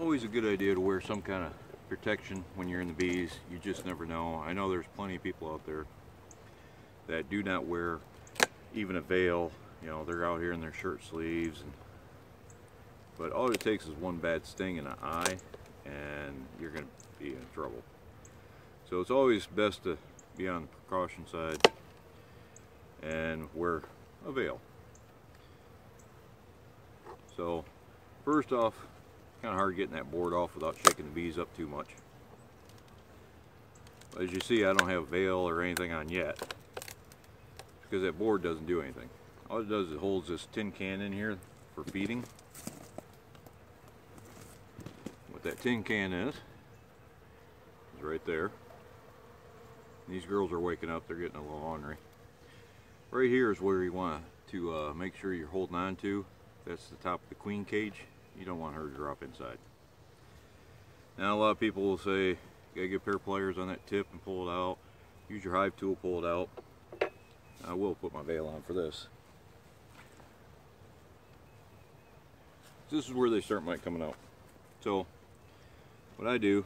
always a good idea to wear some kind of protection when you're in the bees. You just never know. I know there's plenty of people out there that do not wear even a veil. You know, they're out here in their shirt sleeves, but all it takes is one bad sting in an eye and you're going to be in trouble. So it's always best to be on the precaution side and wear a veil. So first off, it's kind of hard getting that board off without shaking the bees up too much. As you see, I don't have a veil or anything on yet because that board doesn't do anything. All it does is holds this tin can in here for feeding. What that tin can is right there. These girls are waking up, they're getting a little ornery. Right here is where you want to make sure you're holding on to. That's the top of the queen cage. You don't want her to drop inside. Now a lot of people will say, you gotta get a pair of pliers on that tip and pull it out. Use your hive tool, pull it out. I will put my veil on for this. This is where they start coming out. So what I do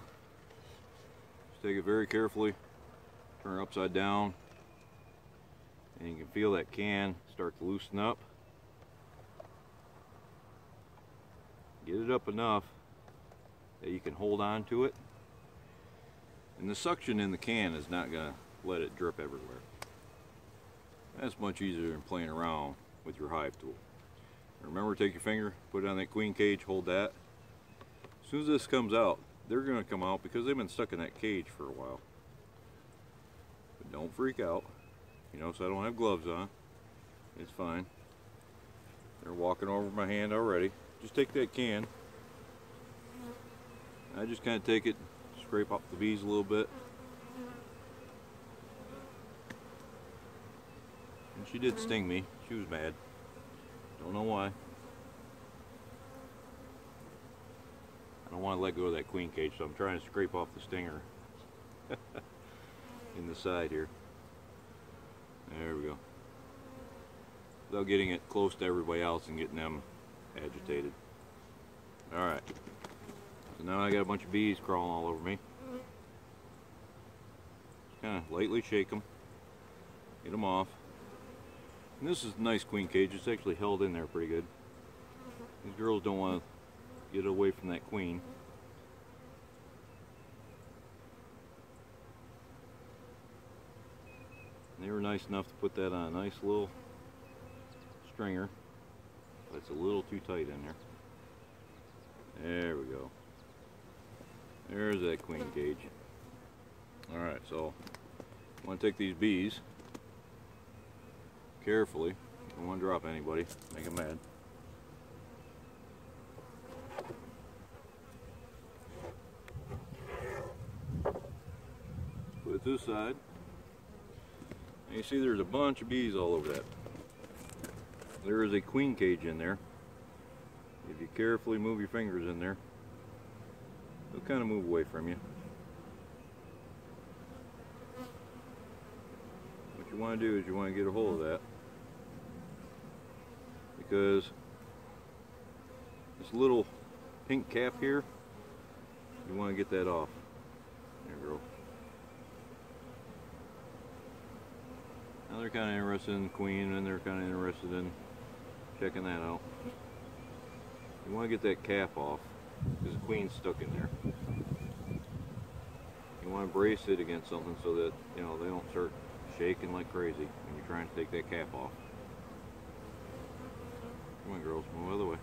is take it very carefully, turn it upside down, and you can feel that can start to loosen up. Get it up enough that you can hold on to it, and the suction in the can is not going to let it drip everywhere. That's much easier than playing around with your hive tool. Remember, take your finger, put it on that queen cage, hold that. As soon as this comes out, they're going to come out because they've been stuck in that cage for a while. But don't freak out. You notice I don't have gloves on. It's fine. They're walking over my hand already. Just take that can. I just kind of take it, scrape up the bees a little bit. And she did sting me. She was mad. Don't know why. I don't want to let go of that queen cage, so I'm trying to scrape off the stinger in the side here. There we go. Without getting it close to everybody else and getting them agitated. Alright. So now I got a bunch of bees crawling all over me. Just kind of lightly shake them. Get them off. And this is a nice queen cage. It's actually held in there pretty good. These girls don't want to get away from that queen. And they were nice enough to put that on a nice little stringer. But it's a little too tight in there. There we go. There's that queen cage. Alright, so I want to take these bees carefully. Don't want to drop anybody, make them mad. Put it this side. And you see there's a bunch of bees all over that. There is a queen cage in there. If you carefully move your fingers in there, they'll kind of move away from you. What you want to do is you want to get a hold of that, because this little pink cap here, you want to get that off. There you go. Now they're kind of interested in the queen, and they're kind of interested in checking that out. You want to get that cap off because the queen's stuck in there. You want to brace it against something so that, you know, they don't start shaking like crazy when you're trying to take that cap off. Come on, girls, move out of the way.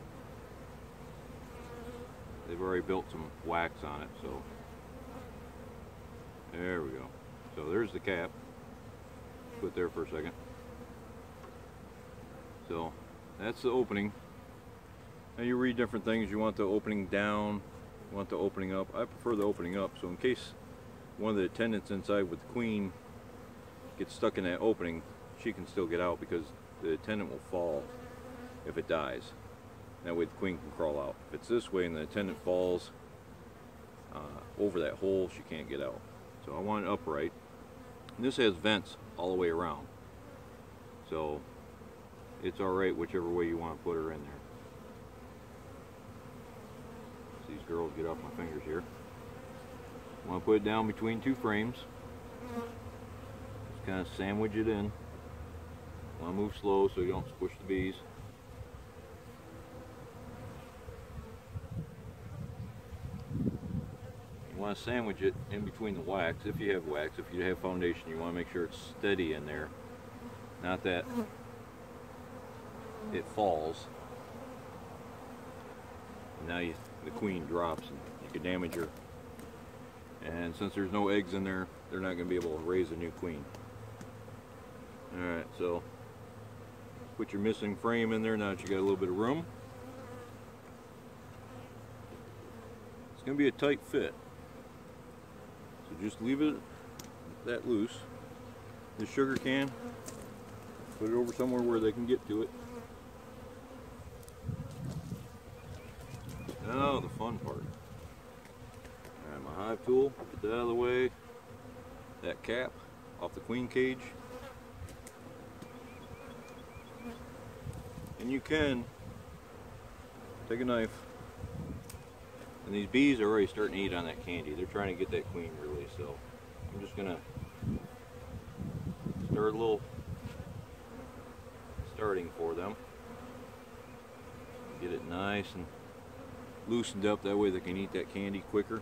They've already built some wax on it, so there we go. So there's the cap. Put there for a second. So that's the opening. Now you read different things. You want the opening down, you want the opening up. I prefer the opening up, so in case one of the attendants inside with the queen gets stuck in that opening, she can still get out because the attendant will fall if it dies. That way the queen can crawl out. If it's this way and the attendant falls over that hole, she can't get out. So I want it upright. And this has vents all the way around. So it's alright whichever way you want to put her in there. These these girls get off my fingers here. I want to put it down between two frames. Just kind of sandwich it in. I want to move slow so you don't squish the bees. You want to sandwich it in between the wax, if you have wax. If you have foundation, you want to make sure it's steady in there. Not that it falls. Now the queen drops and you can damage her. And since there's no eggs in there, they're not going to be able to raise a new queen. Alright, so put your missing frame in there now that you got a little bit of room. It's going to be a tight fit. So just leave it that loose. The sugar can, put it over somewhere where they can get to it. Now the fun part. Alright, my hive tool, get that out of the way. That cap off the queen cage. And you can take a knife, and these bees are already starting to eat on that candy. They're trying to get that queen released, so I'm just gonna start a little starting for them. Get it nice and loosened up, that way they can eat that candy quicker.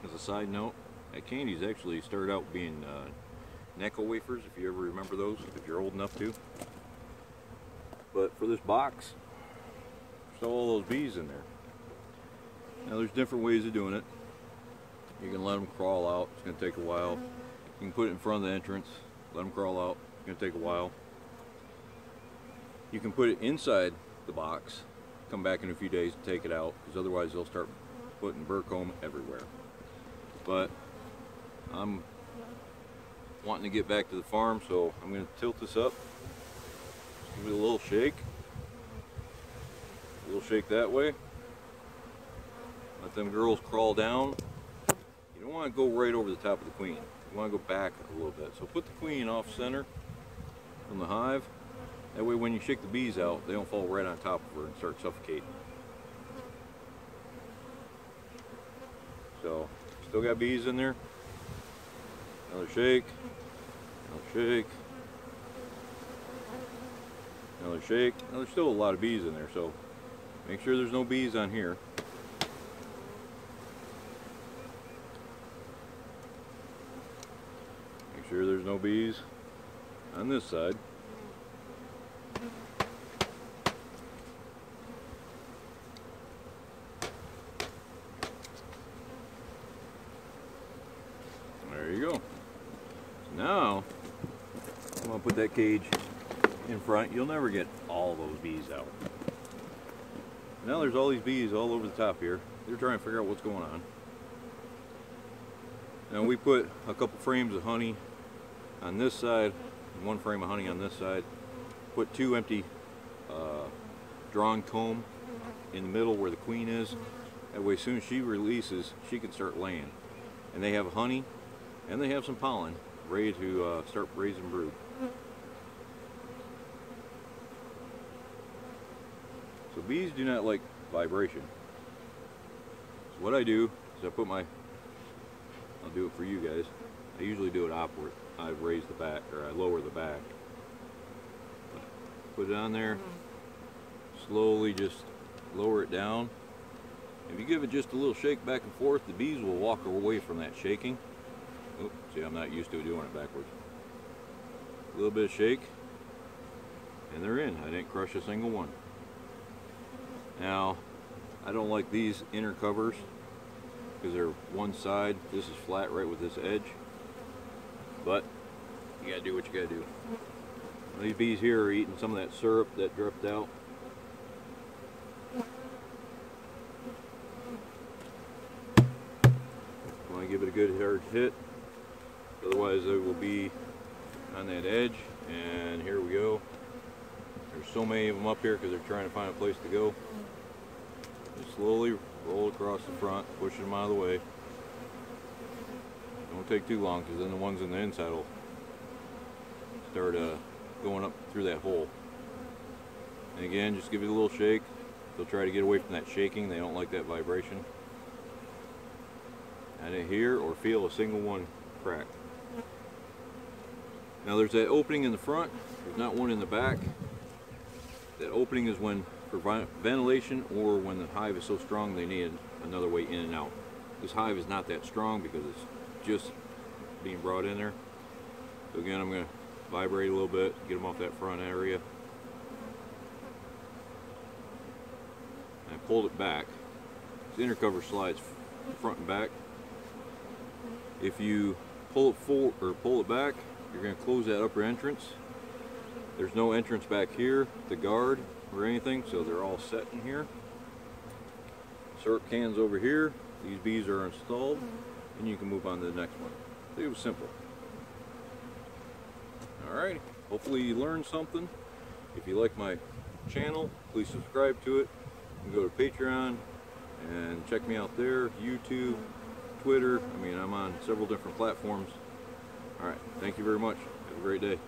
As a side note, that candy's actually started out being Necco wafers, if you ever remember those, if you're old enough to. But for this box, there's all those bees in there. Now there's different ways of doing it. You can let them crawl out, it's going to take a while. You can put it in front of the entrance, let them crawl out, it's going to take a while. You can put it inside the box, come back in a few days and take it out, because otherwise they'll start putting burr comb everywhere. But I'm wanting to get back to the farm, so I'm going to tilt this up. Give it a little shake. A little shake that way. Let them girls crawl down. You don't want to go right over the top of the queen. You want to go back a little bit. So put the queen off center from the hive. That way when you shake the bees out, they don't fall right on top of her and start suffocating. So, still got bees in there. Another shake. Another shake. Another shake. Now there's still a lot of bees in there, so make sure there's no bees on here. Make sure there's no bees on this side. There you go. So now I'm going to put that cage in front. You'll never get all those bees out. Now there's all these bees all over the top here. They're trying to figure out what's going on. Now we put a couple frames of honey on this side, and one frame of honey on this side. Put two empty drawn comb in the middle where the queen is. That way as soon as she releases, she can start laying. And they have honey and they have some pollen ready to start raising brood. So bees do not like vibration. So what I do is I'll do it for you guys. I usually do it upward. I raise the back, or I lower the back. Put it on there. Slowly just lower it down. If you give it just a little shake back and forth, the bees will walk away from that shaking. Oh, see, I'm not used to doing it backwards. A little bit of shake, and they're in. I didn't crush a single one. Now, I don't like these inner covers because they're one side. This is flat right with this edge. But you gotta do what you gotta do. These bees here are eating some of that syrup that dripped out. Want to give it a good hard hit, otherwise it will be on that edge. And here we go. There's so many of them up here because they're trying to find a place to go. Just slowly roll across the front, pushing them out of the way. Don't take too long because then the ones on the inside will start going up through that hole. And again, just give it a little shake. They'll try to get away from that shaking. They don't like that vibration. I didn't hear or feel a single one crack. Now there's that opening in the front, there's not one in the back. That opening is when for ventilation or when the hive is so strong they need another way in and out. This hive is not that strong because it's just being brought in there. So again, I'm going to vibrate a little bit, get them off that front area. And I pulled it back. The inner cover slides front and back. If you pull it forward or pull it back, you're going to close that upper entrance. There's no entrance back here to guard or anything, so they're all set in here. Syrup cans over here. These bees are installed, and you can move on to the next one. It was simple. Alright, hopefully you learned something. If you like my channel, please subscribe to it. You can go to Patreon and check me out there, YouTube, Twitter. I mean, I'm on several different platforms. Alright, thank you very much. Have a great day.